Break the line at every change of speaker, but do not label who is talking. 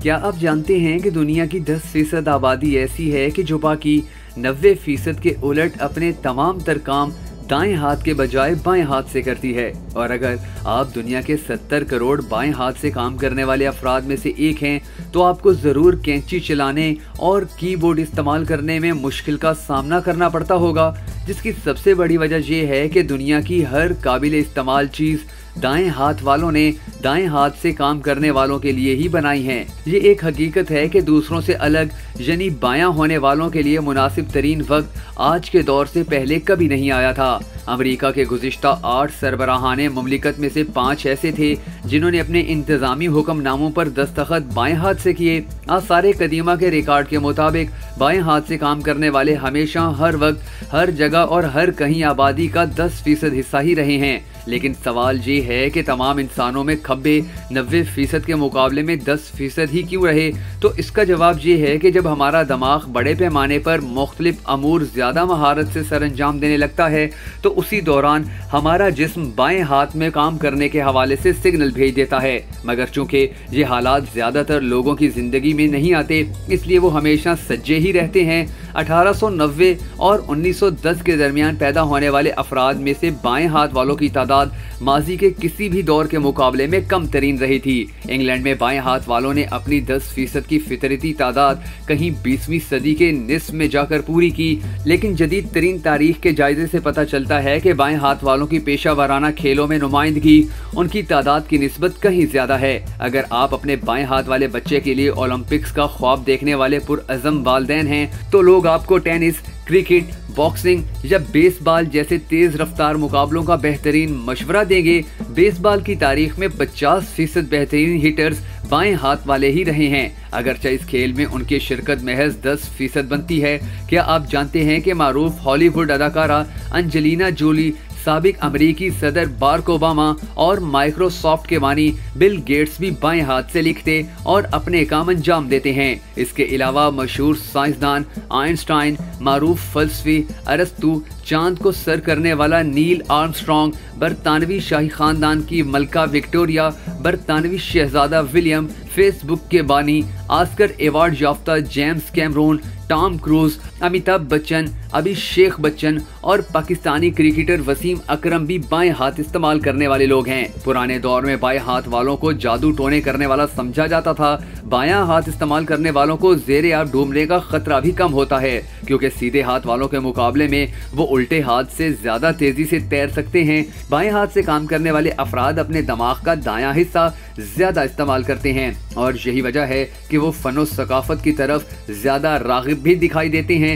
क्या आप जानते हैं कि दुनिया की 10% आबादी ऐसी है कि जो बाकी 90% के उलट अपने तमाम तर काम दाएं हाथ के बजाय बाएं हाथ से करती है। और अगर आप दुनिया के 70 करोड़ बाएं हाथ से काम करने वाले अफराद में से एक हैं तो आपको ज़रूर कैंची चलाने और कीबोर्ड इस्तेमाल करने में मुश्किल का सामना करना पड़ता होगा, जिसकी सबसे बड़ी वजह यह है कि दुनिया की हर काबिल इस्तेमाल चीज़ दाएं हाथ वालों ने दाएं हाथ से काम करने वालों के लिए ही बनाई हैं। ये एक हकीकत है कि दूसरों से अलग यानी बायां होने वालों के लिए मुनासिब तरीन वक्त आज के दौर से पहले कभी नहीं आया था। अमेरिका के गुज़िश्ता 8 सरबराहाने मुमलिकत में से 5 ऐसे थे जिन्होंने अपने इंतज़ामी हुक्मनामों पर दस्तखत बाएं हाथ से किए। आसारे कदीमा के रिकॉर्ड के मुताबिक बाएं हाथ से काम करने वाले हमेशा हर वक्त हर जगह और हर कहीं आबादी का 10% हिस्सा ही रहे हैं। लेकिन सवाल ये है कि तमाम इंसानों में खब्बे 90% के मुकाबले में 10% ही क्यों रहे? तो इसका जवाब ये है कि जब हमारा दिमाग बड़े पैमाने पर मुख्तलिफ अमूर ज़्यादा महारत से सरअंजाम देने लगता है तो उसी दौरान हमारा जिस्म बाएं हाथ में काम करने के हवाले से सिग्नल भेज देता है। मगर चूंकि ये हालात ज़्यादातर लोगों की ज़िंदगी में नहीं आते, इसलिए वो हमेशा सज्जे ही रहते हैं। 1890 और 1910 के दरमियान पैदा होने वाले अफराद में से बाएं हाथ वालों की तादाद माजी के किसी भी दौर के मुकाबले में कम तरीन रही थी। इंग्लैंड में बाएं हाथ वालों ने अपनी 10% की फितरती तादाद कहीं 20वीं सदी के निस्फ में जाकर पूरी की। लेकिन जदीद तरीन तारीख के जायजे से पता चलता है कि बाएं हाथ वालों की पेशा वाराना खेलों में नुमाइंदगी उनकी तादाद की निस्बत कहीं ज्यादा है। अगर आप अपने बाएं हाथ वाले बच्चे के लिए ओलंपिक्स का ख्वाब देखने वाले पुरअज़म वालिदैन हैं तो लोग आपको टेनिस, क्रिकेट, बॉक्सिंग या बेसबॉल जैसे तेज रफ्तार मुकाबलों का बेहतरीन मशवरा देंगे। बेसबॉल की तारीख में 50% बेहतरीन हिटर्स बाएं हाथ वाले ही रहे हैं, अगरचे इस खेल में उनकी शिरकत महज 10% बनती है। क्या आप जानते हैं कि मारूफ हॉलीवुड अदाकारा एंजेलिना जोली, साबिक अमेरिकी सदर बाराक ओबामा और माइक्रोसॉफ्ट के बानी बिल गेट्स भी बाएं हाथ से लिखते और अपने काम अंजाम देते हैं। इसके अलावा मशहूर साइंसदान आइंस्टाइन, मारूफ फलसफी अरस्तु, चांद को सर करने वाला नील आर्मस्ट्रॉन्ग, बरतानवी शाही खानदान की मलका विक्टोरिया, बरतानवी शहजादा विलियम, फेसबुक के बानी, ऑस्कर अवार्ड याफ्ता James Cameron, Tom Cruise, Amitabh Bachchan, Abhishek Bachchan और पाकिस्तानी क्रिकेटर वसीम अकरम भी बाएं हाथ इस्तेमाल करने वाले लोग हैं। पुराने दौर में बाएं हाथ वालों को जादू टोने करने वाला समझा जाता था। बायां हाथ इस्तेमाल करने वालों को ज़ेरे आब डूबने का खतरा भी कम होता है, क्योंकि सीधे हाथ वालों के मुकाबले में वो उल्टे हाथ से ज्यादा तेजी से तैर सकते हैं। बाएं हाथ से काम करने वाले अफराद अपने दिमाग का दायां हिस्सा ज्यादा इस्तेमाल करते हैं और यही वजह है कि वो फनो सकाफत की तरफ ज्यादा रागिब भी दिखाई देते हैं।